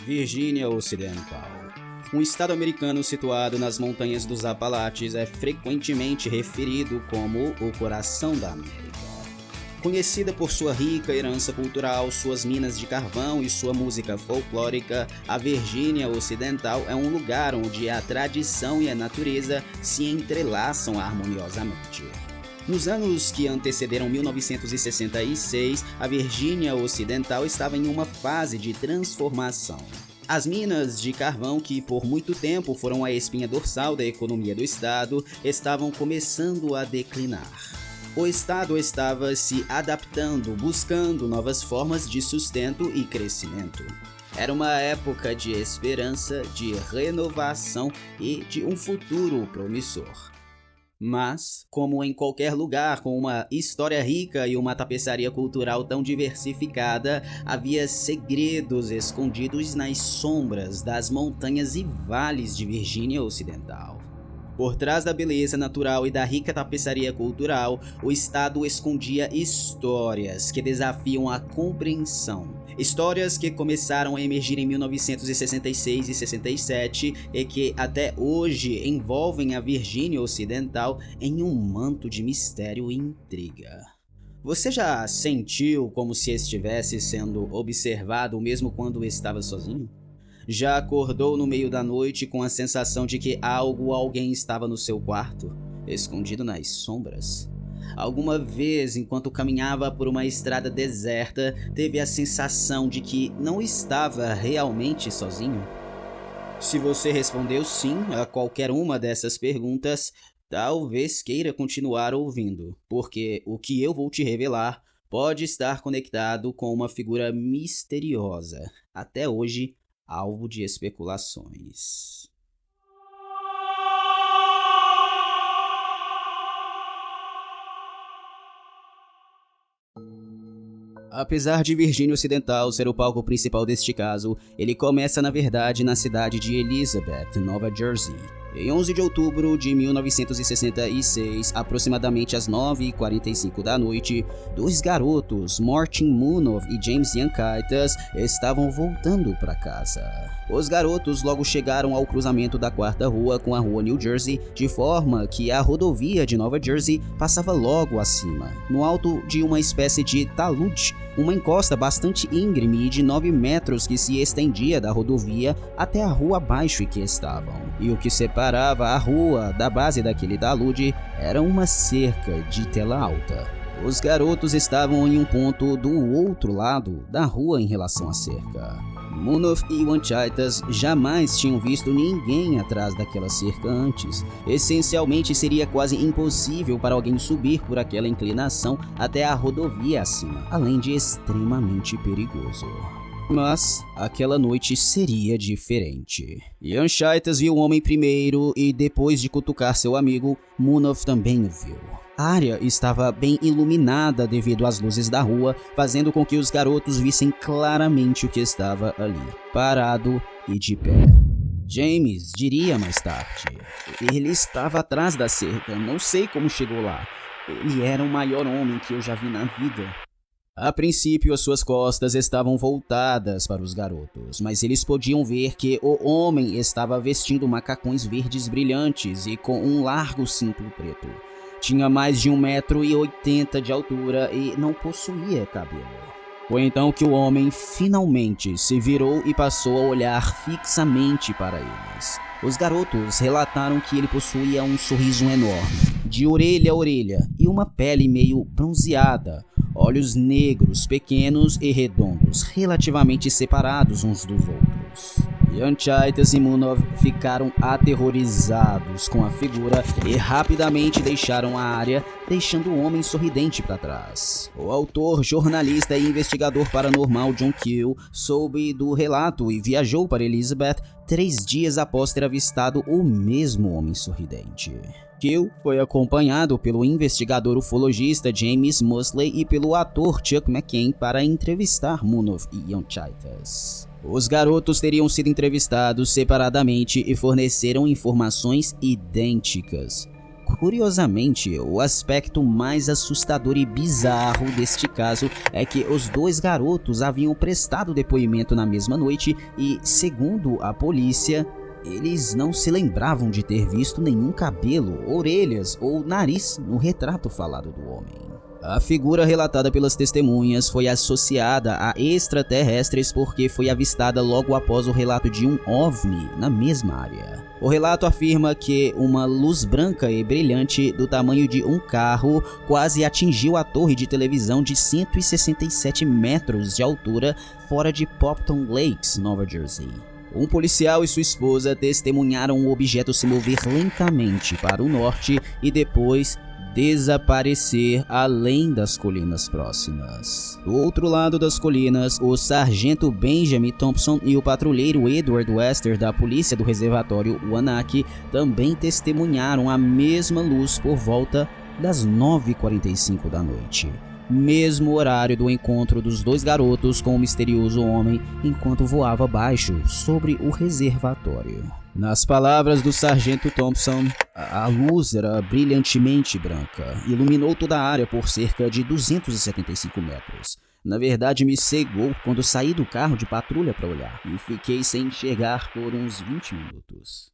Virgínia Ocidental. Um estado americano situado nas montanhas dos Apalaches é frequentemente referido como o coração da América. Conhecida por sua rica herança cultural, suas minas de carvão e sua música folclórica, a Virgínia Ocidental é um lugar onde a tradição e a natureza se entrelaçam harmoniosamente. Nos anos que antecederam 1966, a Virgínia Ocidental estava em uma fase de transformação. As minas de carvão, que por muito tempo foram a espinha dorsal da economia do estado, estavam começando a declinar. O estado estava se adaptando, buscando novas formas de sustento e crescimento. Era uma época de esperança, de renovação e de um futuro promissor. Mas, como em qualquer lugar com uma história rica e uma tapeçaria cultural tão diversificada, havia segredos escondidos nas sombras das montanhas e vales de Virgínia Ocidental. Por trás da beleza natural e da rica tapeçaria cultural, o estado escondia histórias que desafiam a compreensão. Histórias que começaram a emergir em 1966 e 67 e que até hoje envolvem a Virgínia Ocidental em um manto de mistério e intriga. Você já sentiu como se estivesse sendo observado mesmo quando estava sozinho? Já acordou no meio da noite com a sensação de que algo ou alguém estava no seu quarto, escondido nas sombras? Alguma vez, enquanto caminhava por uma estrada deserta, teve a sensação de que não estava realmente sozinho? Se você respondeu sim a qualquer uma dessas perguntas, talvez queira continuar ouvindo, porque o que eu vou te revelar pode estar conectado com uma figura misteriosa, até hoje alvo de especulações. Apesar de Virgínia Ocidental ser o palco principal deste caso, ele começa na verdade na cidade de Elizabeth, Nova Jersey. Em 11 de outubro de 1966, aproximadamente às 9h45 da noite, dois garotos, Martin Munov e James Yankaitis, estavam voltando para casa. Os garotos logo chegaram ao cruzamento da quarta rua com a rua New Jersey, de forma que a rodovia de Nova Jersey passava logo acima, no alto de uma espécie de talude, uma encosta bastante íngreme de 9 metros que se estendia da rodovia até a rua abaixo em que estavam. E o que separava a rua da base daquele talude era uma cerca de tela alta. Os garotos estavam em um ponto do outro lado da rua em relação à cerca. Munov e Yankaitis jamais tinham visto ninguém atrás daquela cerca antes. Essencialmente seria quase impossível para alguém subir por aquela inclinação até a rodovia acima, além de extremamente perigoso. Mas aquela noite seria diferente. Yankaitis viu o homem primeiro e depois de cutucar seu amigo, Munov também o viu. A área estava bem iluminada devido às luzes da rua, fazendo com que os garotos vissem claramente o que estava ali, parado e de pé. James diria mais tarde: ele estava atrás da cerca, não sei como chegou lá. Ele era o maior homem que eu já vi na vida. A princípio, as suas costas estavam voltadas para os garotos, mas eles podiam ver que o homem estava vestindo macacões verdes brilhantes e com um largo cinto preto. Tinha mais de 1,80 m de altura e não possuía cabelo. Foi então que o homem finalmente se virou e passou a olhar fixamente para eles. Os garotos relataram que ele possuía um sorriso enorme, de orelha a orelha, e uma pele meio bronzeada, olhos negros, pequenos e redondos, relativamente separados uns dos outros. Yankaitis e Munov ficaram aterrorizados com a figura e rapidamente deixaram a área, deixando o homem sorridente para trás. O autor, jornalista e investigador paranormal John Keel soube do relato e viajou para Elizabeth 3 dias após ter avistado o mesmo homem sorridente. Keel foi acompanhado pelo investigador ufologista James Mosley e pelo ator Chuck McCain para entrevistar Munov e Yankaitis. Os garotos teriam sido entrevistados separadamente e forneceram informações idênticas. Curiosamente, o aspecto mais assustador e bizarro deste caso é que os dois garotos haviam prestado depoimento na mesma noite e, segundo a polícia, eles não se lembravam de ter visto nenhum cabelo, orelhas ou nariz no retrato falado do homem. A figura relatada pelas testemunhas foi associada a extraterrestres porque foi avistada logo após o relato de um OVNI na mesma área. O relato afirma que uma luz branca e brilhante do tamanho de um carro quase atingiu a torre de televisão de 167 metros de altura fora de Popton Lakes, Nova Jersey. Um policial e sua esposa testemunharam o objeto se mover lentamente para o norte e depois desaparecer além das colinas próximas. Do outro lado das colinas, o sargento Benjamin Thompson e o patrulheiro Edward Wester da polícia do reservatório Waunakee também testemunharam a mesma luz por volta das 9h45 da noite. Mesmo horário do encontro dos dois garotos com o misterioso homem enquanto voava baixo sobre o reservatório. Nas palavras do sargento Thompson, a luz era brilhantemente branca, iluminou toda a área por cerca de 275 metros. Na verdade, me cegou quando saí do carro de patrulha para olhar e fiquei sem enxergar por uns 20 minutos.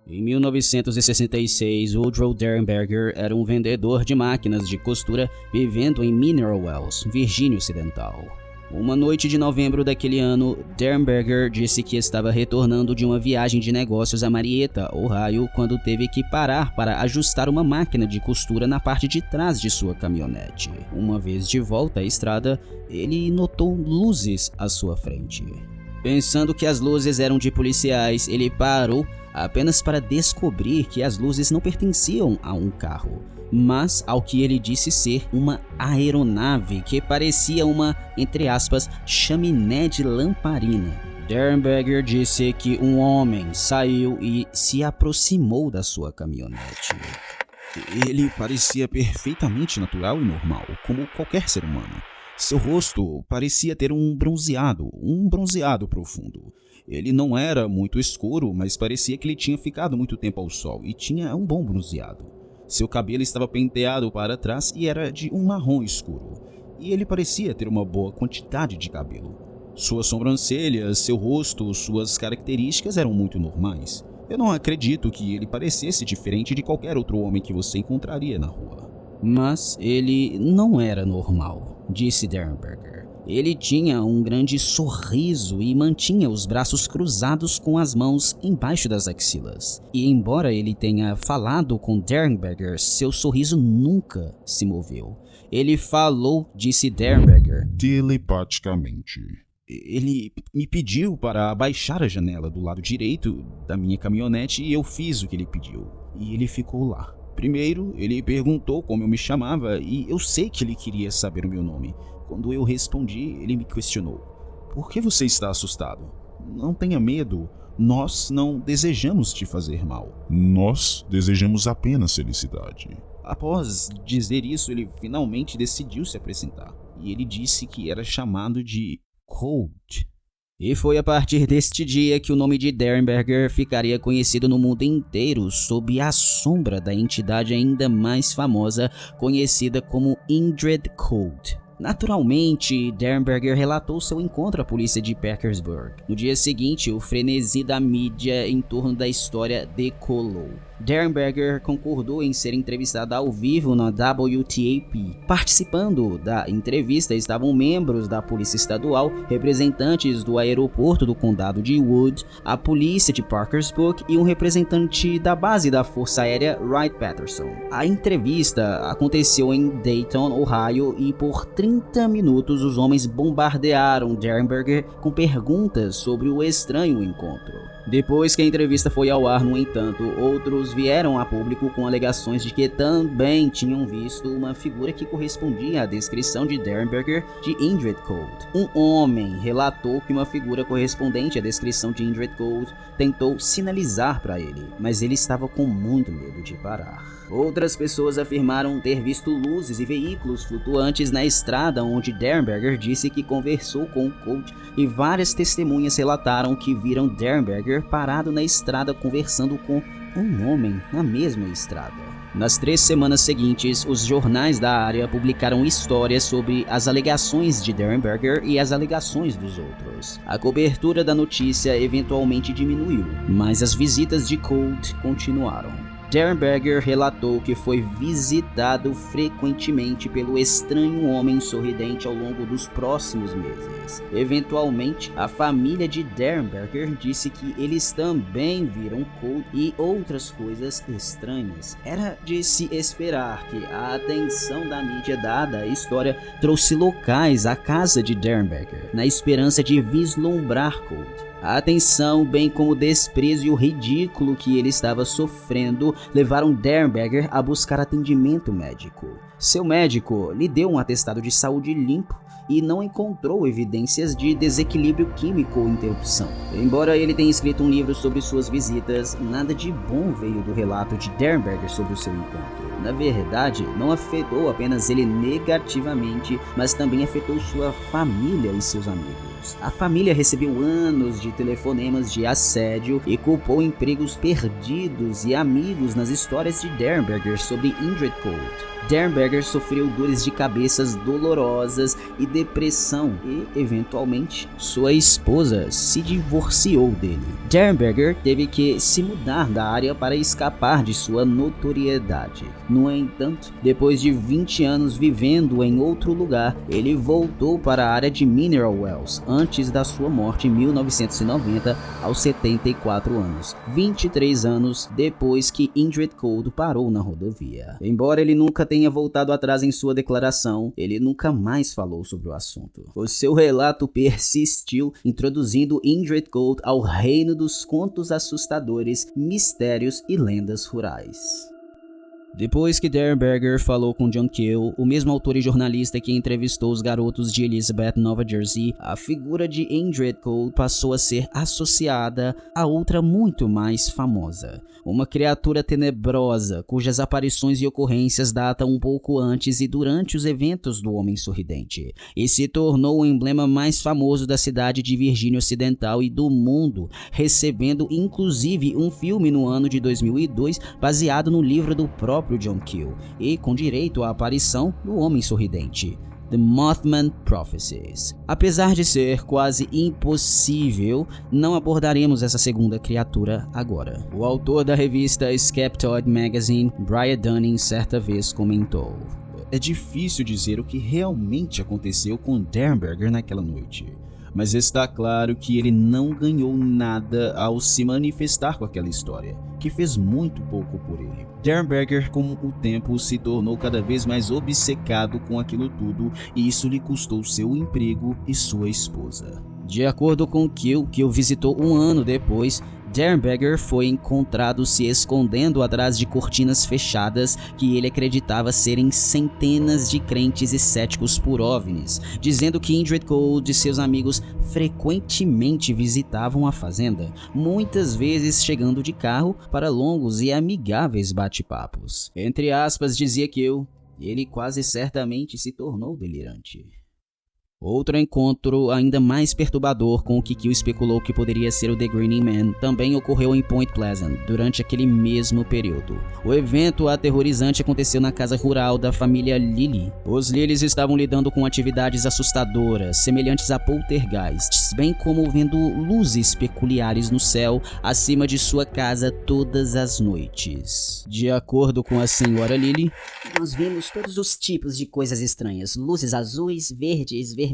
Em 1966, Woodrow Derenberger era um vendedor de máquinas de costura vivendo em Mineral Wells, Virgínia Ocidental. Uma noite de novembro daquele ano, Derenberger disse que estava retornando de uma viagem de negócios a Marietta, Ohio, quando teve que parar para ajustar uma máquina de costura na parte de trás de sua caminhonete. Uma vez de volta à estrada, ele notou luzes à sua frente. Pensando que as luzes eram de policiais, ele parou apenas para descobrir que as luzes não pertenciam a um carro, mas ao que ele disse ser uma aeronave que parecia uma, entre aspas, chaminé de lamparina. Derenberger disse que um homem saiu e se aproximou da sua caminhonete. Ele parecia perfeitamente natural e normal, como qualquer ser humano. Seu rosto parecia ter um bronzeado profundo. Ele não era muito escuro, mas parecia que ele tinha ficado muito tempo ao sol e tinha um bom bronzeado. Seu cabelo estava penteado para trás e era de um marrom escuro, e ele parecia ter uma boa quantidade de cabelo. Suas sobrancelhas, seu rosto, suas características eram muito normais. Eu não acredito que ele parecesse diferente de qualquer outro homem que você encontraria na rua. Mas ele não era normal, disse Derenberger. Ele tinha um grande sorriso e mantinha os braços cruzados com as mãos embaixo das axilas. E embora ele tenha falado com Derenberger, seu sorriso nunca se moveu. Ele falou, disse Derenberger, telepaticamente. Ele me pediu para abaixar a janela do lado direito da minha caminhonete e eu fiz o que ele pediu. E ele ficou lá. Primeiro, ele perguntou como eu me chamava e eu sei que ele queria saber o meu nome. Quando eu respondi, ele me questionou. Por que você está assustado? Não tenha medo. Nós não desejamos te fazer mal. Nós desejamos apenas felicidade. Após dizer isso, ele finalmente decidiu se apresentar. E ele disse que era chamado de Colt. E foi a partir deste dia que o nome de Derenberger ficaria conhecido no mundo inteiro sob a sombra da entidade ainda mais famosa, conhecida como Indrid Cold. Naturalmente, Derenberger relatou seu encontro à polícia de Parkersburg. No dia seguinte, o frenesi da mídia em torno da história decolou. Derenberger concordou em ser entrevistado ao vivo na WTAP. Participando da entrevista estavam membros da Polícia Estadual, representantes do aeroporto do condado de Wood, a polícia de Parkersburg e um representante da base da Força Aérea Wright-Patterson. A entrevista aconteceu em Dayton, Ohio, e por 30 minutos os homens bombardearam Derenberger com perguntas sobre o estranho encontro. Depois que a entrevista foi ao ar, no entanto, outros vieram a público com alegações de que também tinham visto uma figura que correspondia à descrição de Derenberger de Indrid Cold. Um homem relatou que uma figura correspondente à descrição de Indrid Cold tentou sinalizar para ele, mas ele estava com muito medo de parar. Outras pessoas afirmaram ter visto luzes e veículos flutuantes na estrada onde Derenberger disse que conversou com o Colt, e várias testemunhas relataram que viram Derenberger parado na estrada conversando com um homem na mesma estrada. Nas 3 semanas seguintes, os jornais da área publicaram histórias sobre as alegações de Derenberger e as alegações dos outros. A cobertura da notícia eventualmente diminuiu, mas as visitas de Cold continuaram. Derenberger relatou que foi visitado frequentemente pelo estranho homem sorridente ao longo dos próximos meses. Eventualmente, a família de Derenberger disse que eles também viram Cold e outras coisas estranhas. Era de se esperar que a atenção da mídia dada à história trouxe locais à casa de Derenberger, na esperança de vislumbrar Cold. A atenção, bem como o desprezo e o ridículo que ele estava sofrendo, levaram Derenberger a buscar atendimento médico. Seu médico lhe deu um atestado de saúde limpo e não encontrou evidências de desequilíbrio químico ou interrupção. Embora ele tenha escrito um livro sobre suas visitas, nada de bom veio do relato de Derenberger sobre o seu encontro. Na verdade, não afetou apenas ele negativamente, mas também afetou sua família e seus amigos. A família recebeu anos de telefonemas de assédio e culpou empregos perdidos e amigos nas histórias de Derenberger sobre Indrid Cold. Derenberger sofreu dores de cabeças dolorosas e depressão e, eventualmente, sua esposa se divorciou dele. Derenberger teve que se mudar da área para escapar de sua notoriedade. No entanto, depois de 20 anos vivendo em outro lugar, ele voltou para a área de Mineral Wells antes da sua morte em 1990, aos 74 anos, 23 anos depois que Indrid Cold parou na rodovia. Embora ele nunca tenha voltado atrás em sua declaração, ele nunca mais falou sobre o assunto. O seu relato persistiu, introduzindo Indrid Cold ao reino dos contos assustadores, mistérios e lendas rurais. Depois que Derenberger falou com John Keel, o mesmo autor e jornalista que entrevistou os garotos de Elizabeth, Nova Jersey, a figura de Indrid Cold passou a ser associada a outra muito mais famosa. Uma criatura tenebrosa, cujas aparições e ocorrências datam um pouco antes e durante os eventos do Homem Sorridente, e se tornou o emblema mais famoso da cidade de Virgínia Ocidental e do mundo, recebendo inclusive um filme no ano de 2002 baseado no livro do próprio John Keel e com direito à aparição do Homem Sorridente. The Mothman Prophecies. Apesar de ser quase impossível, não abordaremos essa segunda criatura agora. O autor da revista Skeptoid Magazine, Brian Dunning, certa vez comentou: "É difícil dizer o que realmente aconteceu com Derenberger naquela noite, mas está claro que ele não ganhou nada ao se manifestar com aquela história, que fez muito pouco por ele. Derenberger, com o tempo, se tornou cada vez mais obcecado com aquilo tudo, e isso lhe custou seu emprego e sua esposa." De acordo com Keel, que o visitou um ano depois, Derenberger foi encontrado se escondendo atrás de cortinas fechadas que ele acreditava serem centenas de crentes e céticos por OVNIs, dizendo que Indrid Cold e seus amigos frequentemente visitavam a fazenda, muitas vezes chegando de carro para longos e amigáveis bate-papos. Entre aspas, dizia Keel, ele quase certamente se tornou delirante. Outro encontro ainda mais perturbador com o que Keel especulou que poderia ser o The Grinning Man também ocorreu em Point Pleasant durante aquele mesmo período. O evento aterrorizante aconteceu na casa rural da família Lilly. Os Lillys estavam lidando com atividades assustadoras, semelhantes a poltergeists, bem como vendo luzes peculiares no céu acima de sua casa todas as noites. De acordo com a senhora Lilly, "Nós vimos todos os tipos de coisas estranhas, luzes azuis, verdes, vermelhas,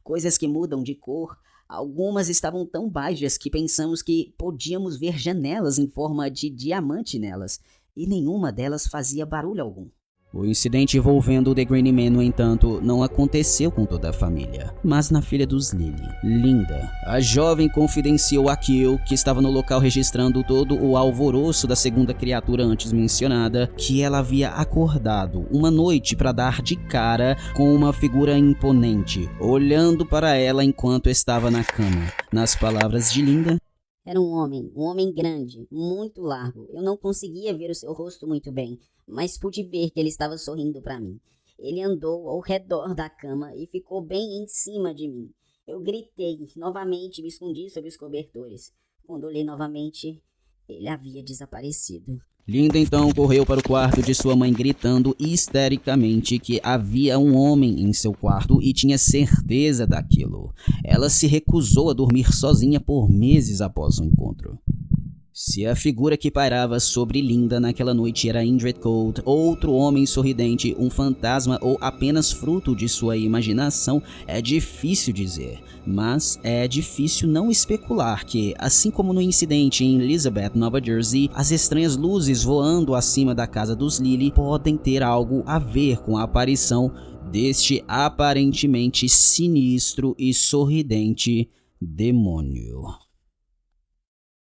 coisas que mudam de cor. Algumas estavam tão baixas que pensamos que podíamos ver janelas em forma de diamante nelas, e nenhuma delas fazia barulho algum." O incidente envolvendo o The Grinning Man, no entanto, não aconteceu com toda a família, mas na filha dos Lilly, Linda. A jovem confidenciou a Keel, que estava no local registrando todo o alvoroço da segunda criatura antes mencionada, que ela havia acordado uma noite para dar de cara com uma figura imponente, olhando para ela enquanto estava na cama. Nas palavras de Linda, "Era um homem grande, muito largo. Eu não conseguia ver o seu rosto muito bem, mas pude ver que ele estava sorrindo para mim. Ele andou ao redor da cama e ficou bem em cima de mim. Eu gritei novamente e me escondi sob os cobertores. Quando olhei novamente, Ele havia desaparecido. Linda então correu para o quarto de sua mãe gritando histericamente que havia um homem em seu quarto e tinha certeza daquilo. Ela se recusou a dormir sozinha por meses após o encontro. Se a figura que pairava sobre Linda naquela noite era Indrid Cold, outro homem sorridente, um fantasma ou apenas fruto de sua imaginação, é difícil dizer. Mas é difícil não especular que, assim como no incidente em Elizabeth, Nova Jersey, as estranhas luzes voando acima da casa dos Lily podem ter algo a ver com a aparição deste aparentemente sinistro e sorridente demônio.